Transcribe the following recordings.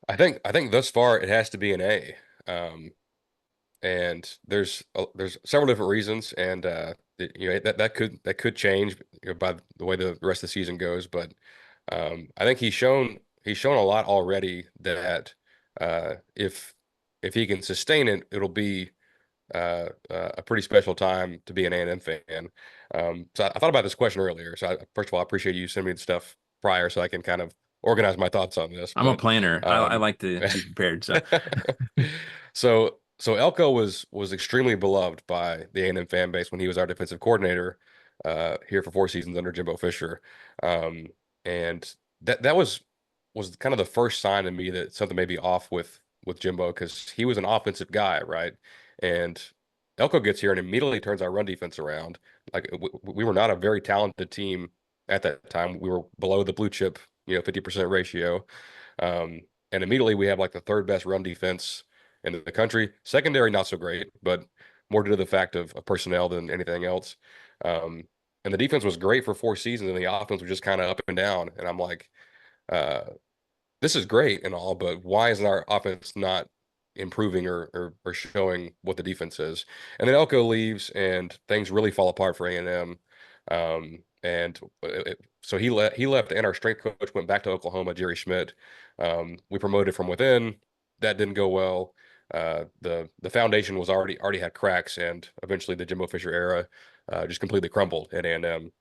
I think thus far it has to be an A. Um, and there's several different reasons, and that could change, by the way the rest of the season goes. But I think he's shown a lot already that if he can sustain it, it'll be a pretty special time to be an A&M fan. So I thought about this question earlier. So first of all, I appreciate you sending me the stuff prior so I can kind of organize my thoughts on this. I'm a But planner. I um, like to be prepared. So so Elko was extremely beloved by the A&M fan base when he was our defensive coordinator here for 4 seasons under Jimbo Fisher. Um, and that was kind of the first sign to me that something may be off with Jimbo, because he was an offensive guy, right? And Elko gets here and immediately turns our run defense around. Like we were not a very talented team at that time. We were below the blue chip, 50% ratio. Um, and immediately we have like the third best run defense in the country. Secondary, not so great, but more due to the fact of personnel than anything else. Um, and the defense was great for 4 seasons, and the offense was just kind of up and down. And I'm like, uh, this is great and all, but why is our offense not improving or showing what the defense is? And then Elko leaves, and things really fall apart for A&M. So he left, and our strength coach went back to Oklahoma, Jerry Schmidt. We promoted from within. That didn't go well. The foundation was already had cracks, and eventually the Jimbo Fisher era just completely crumbled at A&M.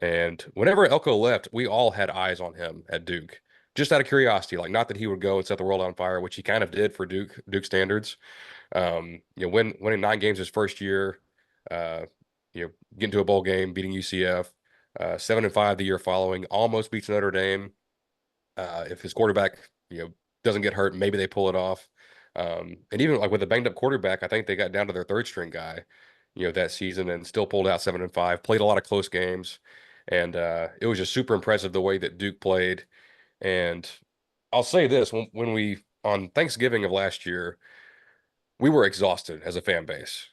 And whenever Elko left, we all had eyes on him at Duke, just out of curiosity, like not that he would go and set the world on fire, which he kind of did for Duke standards. Winning 9 games his first year, uh, getting to a bowl game, beating UCF, 7-5 the year following, almost beats Notre Dame. If his quarterback, doesn't get hurt, maybe they pull it off. And even like with a banged up quarterback, I think they got down to their third string guy, that season, and still pulled out 7-5. Played a lot of close games, and it was just super impressive the way that Duke played. And I'll say this, when we on Thanksgiving of last year, we were exhausted as a fan base.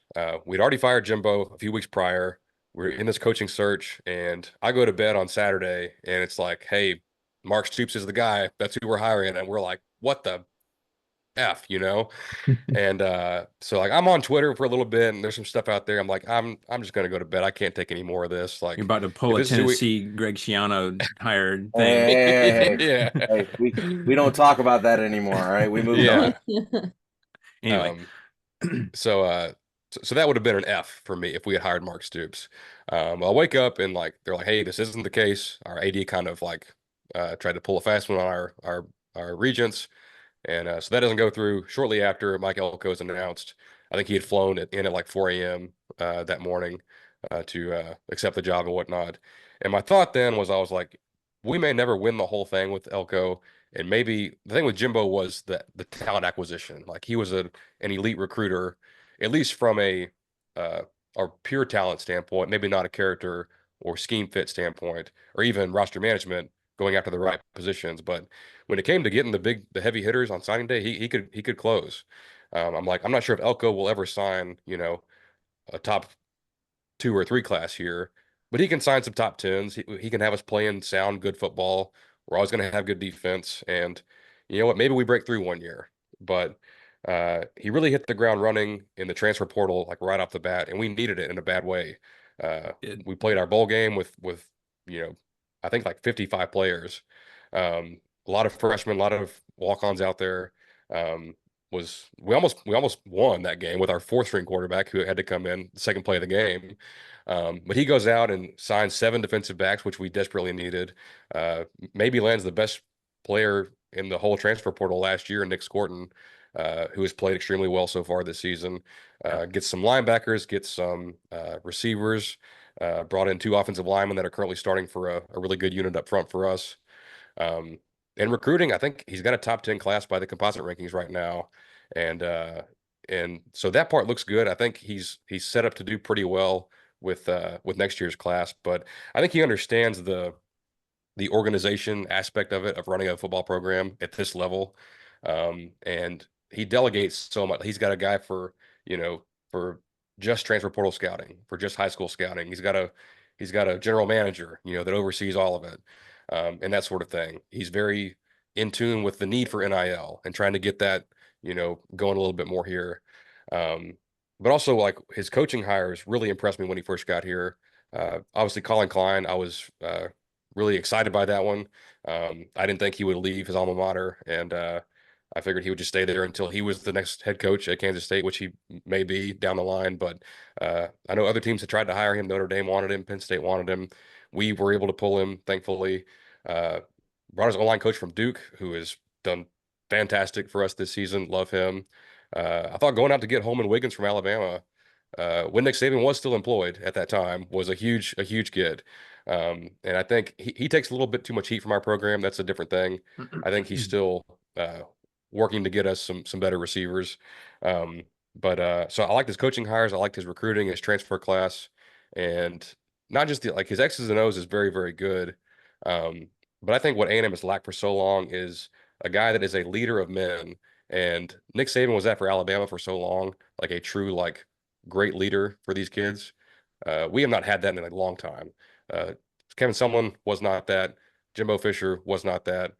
We'd already fired Jimbo a few weeks prior. We're in this coaching search, and I go to bed on Saturday, and it's like, hey, Mark Stoops is the guy. That's who we're hiring. And we're like, what the F, you know? And so like I'm on Twitter for a little bit, and there's some stuff out there. I'm like, I'm just gonna go to bed. I can't take any more of this. you're Like, about to pull if a this is who we Tennessee Greg Schiano hired Hey, thing. hey, yeah. hey, hey, we don't talk about that anymore, all right? We moved on. Yeah. Anyway, Um, so that would have been an F for me if we had hired Mark Stoops. I'll wake up and like they're like, hey, this isn't the case. Our AD kind of like tried to pull a fast one on our regents, and so that doesn't go through. Shortly after Mike Elko was announced, I think he had flown in at like 4 a.m. That morning to accept the job and whatnot. And my thought then was, I was like, we may never win the whole thing with Elko. And maybe the thing with Jimbo was the talent acquisition. Like he was an elite recruiter, at least from uh, a pure talent standpoint, maybe not a character or scheme fit standpoint, or even roster management going after the right positions. But when it came to getting the heavy hitters on signing day, he could close. I'm like, I'm not sure if Elko will ever sign, a top 2 or 3 class here, but he can sign some top tens. He can have us playing sound, good football. We're always going to have good defense. And you know what? Maybe we break through one year, but he really hit the ground running in the transfer portal, like right off the bat, and we needed it in a bad way. Uh, it, we played our bowl game with you know, I think like 55 players, a lot of freshmen, a lot of walk-ons out there. Um, was we almost won that game with our fourth string quarterback who had to come in the second play of the game. But he goes out and signs 7 defensive backs, which we desperately needed. Uh, Maybe lands the best player in the whole transfer portal last year, Nick Scorton, who has played extremely well so far this season. yeah, Gets some linebackers, gets some receivers, brought in 2 offensive linemen that are currently starting for a really good unit up front for us. Um, in recruiting, I think he's got a top 10 class by the composite rankings right now. And so that part looks good. I think he's set up to do pretty well with next year's class. But I think he understands the organization aspect of it, of running a football program at this level. And he delegates so much. He's got a guy for just transfer portal scouting, for just high school scouting. He's got a general manager, that oversees all of it, and that sort of thing. He's very in tune with the need for NIL and trying to get that, going a little bit more here. But also like his coaching hires really impressed me when he first got here. Obviously Colin Klein, I was really excited by that one. I didn't think he would leave his alma mater, and I figured he would just stay there until he was the next head coach at Kansas State, which he may be down the line. But I know other teams had tried to hire him. Notre Dame wanted him, Penn State wanted him. We were able to pull him, thankfully. Uh, Brought his O-line coach from Duke, who has done fantastic for us this season. Love him. I thought going out to get Holman Wiggins from Alabama, when Nick Saban was still employed at that time, was a huge get. And I think he takes a little bit too much heat from our program. That's a different thing. I think he's still working to get us some better receivers. But so I liked his coaching hires. I liked his recruiting, his transfer class, and not just like his X's and O's is very, very good. Um, but I think what A&M has lacked for so long is a guy that is a leader of men. And Nick Saban was that for Alabama for so long, like a true like great leader for these kids. We have not had that in a long time. Uh, Kevin Sumlin was not that. Jimbo Fisher was not that.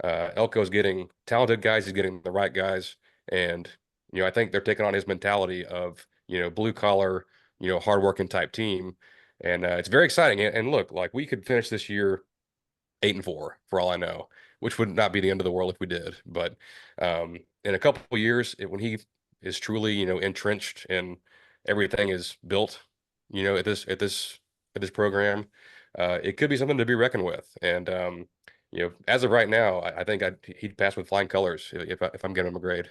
Elko's getting talented guys. He's getting the right guys. And, I think they're taking on his mentality of, blue collar, hardworking type team. And it's very exciting. And look, like we could finish this year 8-4 for all I know, which would not be the end of the world if we did. But in a couple of years, when he is truly, entrenched and everything is built, at this program, it could be something to be reckoned with. And as of right now, I think he'd pass with flying colors if I'm giving him a grade.